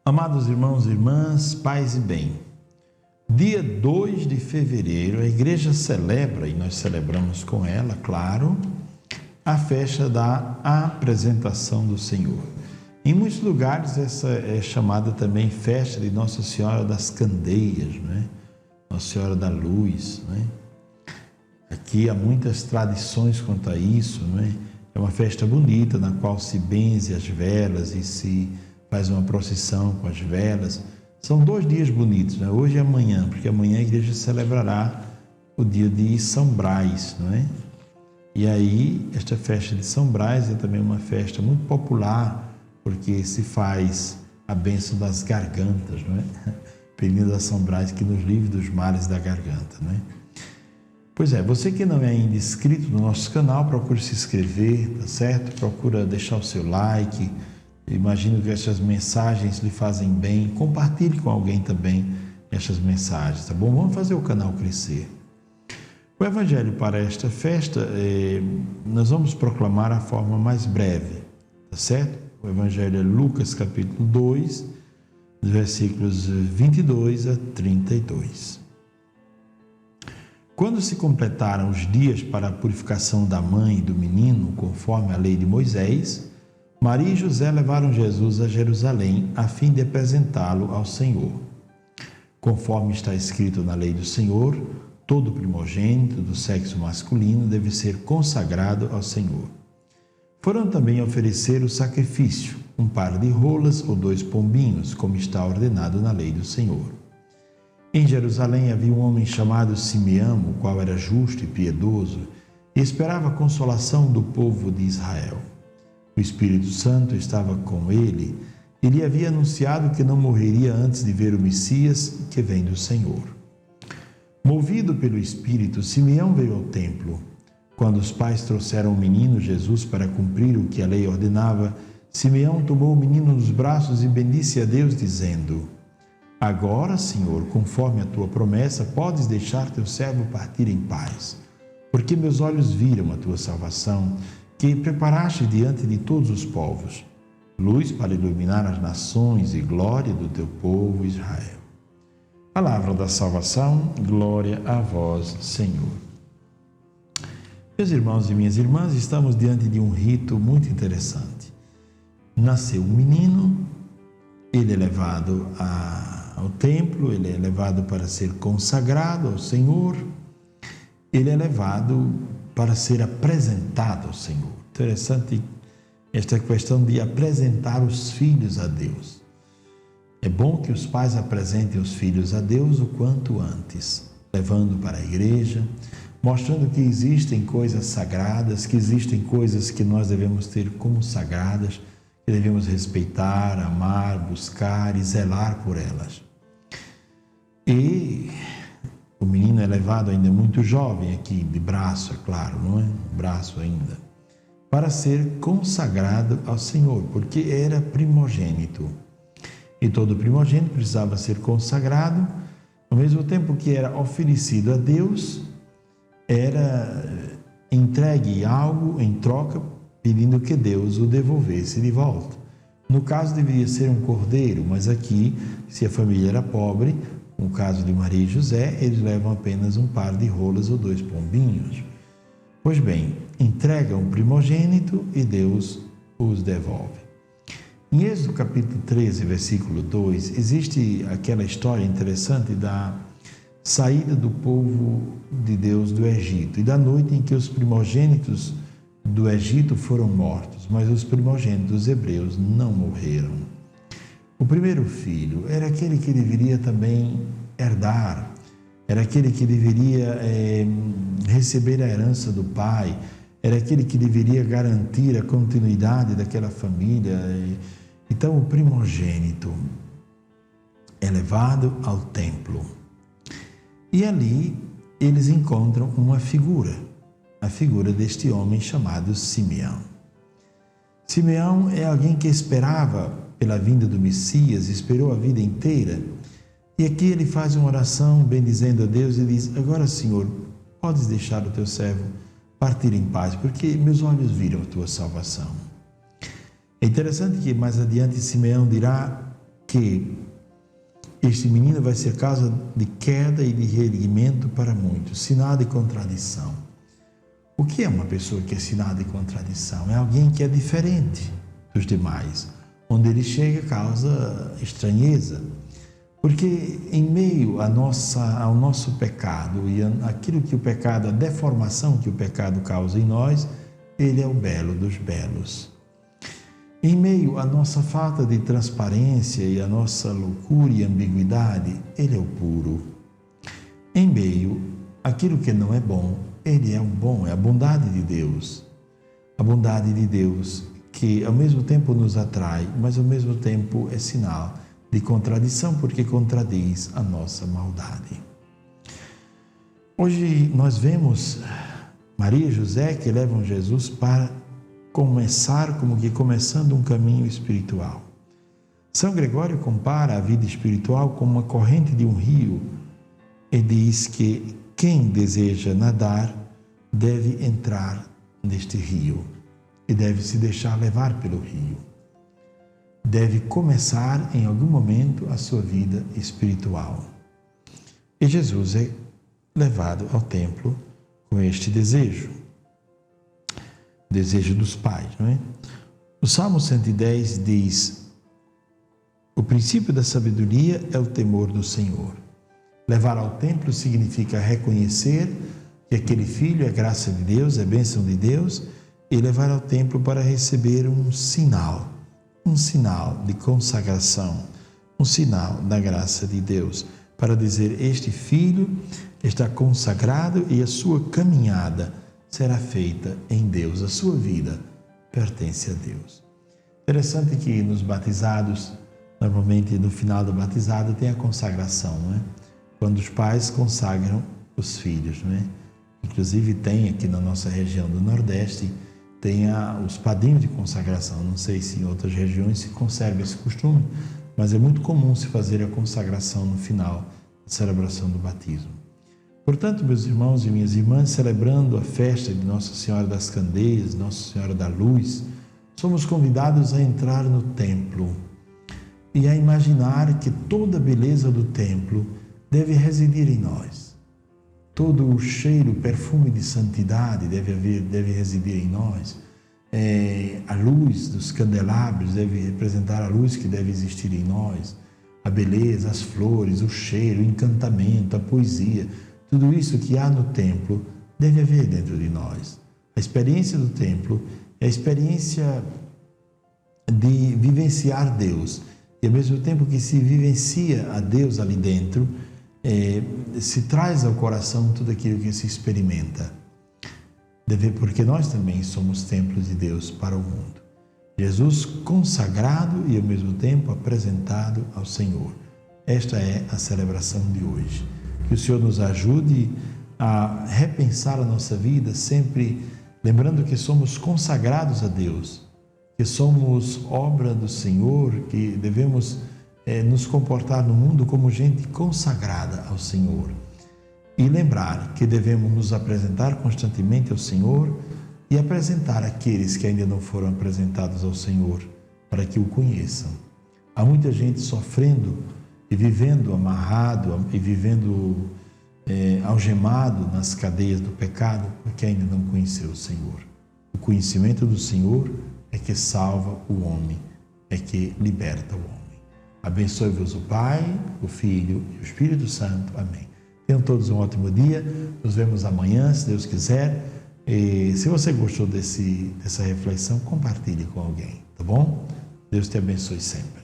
Amados irmãos e irmãs, paz e bem, dia 2 de fevereiro, a igreja celebra, e nós celebramos com ela, claro, a festa da apresentação do Senhor. Em muitos lugares essa é chamada também festa de Nossa Senhora das Candeias, Nossa Senhora da Luz. Aqui há muitas tradições quanto a isso. É uma festa bonita na qual se benze as velas e se faz uma procissão com as velas. São 2 dias bonitos, hoje e amanhã, porque amanhã a igreja celebrará o dia de São Brás, E aí, esta festa de São Brás é também uma festa muito popular, porque se faz a bênção das gargantas, Pedindo a São Brás que nos livre dos males da garganta, Pois é, você que não é ainda inscrito no nosso canal, procure se inscrever, tá certo? Procura deixar o seu like. Imagino que essas mensagens lhe fazem bem. Compartilhe com alguém também essas mensagens, tá bom? Vamos fazer o canal crescer. O evangelho para esta festa, nós vamos proclamar a forma mais breve, tá certo? O evangelho é Lucas capítulo 2, versículos 22 a 32. Quando se completaram os dias para a purificação da mãe e do menino, conforme a lei de Moisés, Maria e José levaram Jesus a Jerusalém a fim de apresentá-lo ao Senhor. Conforme está escrito na lei do Senhor, todo primogênito do sexo masculino deve ser consagrado ao Senhor. Foram também oferecer o sacrifício, um par de rolas ou 2 pombinhos, como está ordenado na lei do Senhor. Em Jerusalém havia um homem chamado Simeão, o qual era justo e piedoso, e esperava a consolação do povo de Israel. O Espírito Santo estava com ele e lhe havia anunciado que não morreria antes de ver o Messias que vem do Senhor. Movido pelo Espírito, Simeão veio ao templo. Quando os pais trouxeram o menino Jesus para cumprir o que a lei ordenava, Simeão tomou o menino nos braços e bendisse a Deus, dizendo: Agora, Senhor, conforme a tua promessa, podes deixar teu servo partir em paz, porque meus olhos viram a tua salvação, que preparaste diante de todos os povos, luz para iluminar as nações e glória do teu povo Israel. Palavra da salvação, glória a vós, Senhor. Meus irmãos e minhas irmãs, estamos diante de um rito muito interessante. Nasceu um menino, ele é levado ao templo, ele é levado para ser consagrado ao Senhor, ele é levado para ser apresentado ao Senhor. Interessante esta questão de apresentar os filhos a Deus. É bom que os pais apresentem os filhos a Deus o quanto antes, levando para a igreja, mostrando que existem coisas sagradas, que existem coisas que nós devemos ter como sagradas, que devemos respeitar, amar, buscar e zelar por elas. E o menino é levado ainda muito jovem aqui, de braço, é claro, não é? Braço ainda, para ser consagrado ao Senhor, porque era primogênito. E todo primogênito precisava ser consagrado, ao mesmo tempo que era oferecido a Deus, era entregue algo em troca, pedindo que Deus o devolvesse de volta. No caso, deveria ser um cordeiro, mas aqui, se a família era pobre, no caso de Maria e José, eles levam apenas um par de rolas ou 2 pombinhos. Pois bem, entregam o primogênito e Deus os devolve. Em Êxodo capítulo 13, versículo 2, existe aquela história interessante da saída do povo de Deus do Egito e da noite em que os primogênitos do Egito foram mortos, mas os primogênitos hebreus não morreram. O primeiro filho era aquele que deveria também herdar, era aquele que deveria receber a herança do pai, era aquele que deveria garantir a continuidade daquela família. Então, o primogênito é levado ao templo. E ali eles encontram uma figura, a figura deste homem chamado Simeão. Simeão é alguém que esperava pela vinda do Messias, esperou a vida inteira. E aqui ele faz uma oração bendizendo a Deus e diz: agora, Senhor, podes deixar o teu servo partir em paz, porque meus olhos viram a tua salvação. É interessante que mais adiante Simeão dirá: que este menino vai ser causa de queda e de reerguimento para muitos, sinal de contradição. O que é uma pessoa que é sinal de contradição? É alguém que é diferente dos demais. Onde ele chega causa estranheza. Porque em meio ao nosso pecado e aquilo que o pecado, a deformação que o pecado causa em nós, ele é o belo dos belos. Em meio à nossa falta de transparência e à nossa loucura e ambiguidade, ele é o puro. Em meio àquilo que não é bom, ele é o bom, é a bondade de Deus. A bondade de Deus que ao mesmo tempo nos atrai, mas ao mesmo tempo é sinal de contradição, porque contradiz a nossa maldade. Hoje nós vemos Maria e José que levam Jesus para começar, como que começando um caminho espiritual. São Gregório compara a vida espiritual com uma corrente de um rio e diz que quem deseja nadar deve entrar neste rio e deve se deixar levar pelo rio. Deve começar em algum momento a sua vida espiritual. E Jesus é levado ao templo com este desejo dos pais, não é? O Salmo 110 diz: o princípio da sabedoria é o temor do Senhor. Levar ao templo significa reconhecer que aquele filho é graça de Deus, é bênção de Deus, e levar ao templo para receber um sinal de consagração, um sinal da graça de Deus, para dizer: este filho está consagrado e a sua caminhada será feita em Deus, a sua vida pertence a Deus. Interessante que nos batizados, normalmente no final do batizado tem a consagração, não é? Quando os pais consagram os filhos, não é? Inclusive tem aqui na nossa região do Nordeste, tem os padrinhos de consagração. Não sei se em outras regiões se conserva esse costume, mas é muito comum se fazer a consagração no final da celebração do batismo. Portanto, meus irmãos e minhas irmãs, celebrando a festa de Nossa Senhora das Candeias, Nossa Senhora da Luz, somos convidados a entrar no templo e a imaginar que toda a beleza do templo deve residir em nós. Todo o cheiro, perfume de santidade deve residir em nós. A luz dos candelabros deve representar a luz que deve existir em nós. A beleza, as flores, o cheiro, o encantamento, a poesia, tudo isso que há no templo deve haver dentro de nós. A experiência do templo é a experiência de vivenciar Deus. E ao mesmo tempo que se vivencia a Deus ali dentro, se traz ao coração tudo aquilo que se experimenta. Porque nós também somos templos de Deus para o mundo. Jesus consagrado e ao mesmo tempo apresentado ao Senhor. Esta é a celebração de hoje. Que o Senhor nos ajude a repensar a nossa vida, sempre lembrando que somos consagrados a Deus, que somos obra do Senhor, que devemos nos comportar no mundo como gente consagrada ao Senhor. E lembrar que devemos nos apresentar constantemente ao Senhor e apresentar aqueles que ainda não foram apresentados ao Senhor, para que o conheçam. Há muita gente sofrendo e vivendo amarrado e vivendo algemado nas cadeias do pecado, porque ainda não conheceu o Senhor. O conhecimento do Senhor é que salva o homem, é que liberta o homem. Abençoe-vos o Pai, o Filho e o Espírito Santo. Amém. Tenham todos um ótimo dia. Nos vemos amanhã, se Deus quiser. E se você gostou dessa reflexão, compartilhe com alguém, tá bom? Deus te abençoe sempre.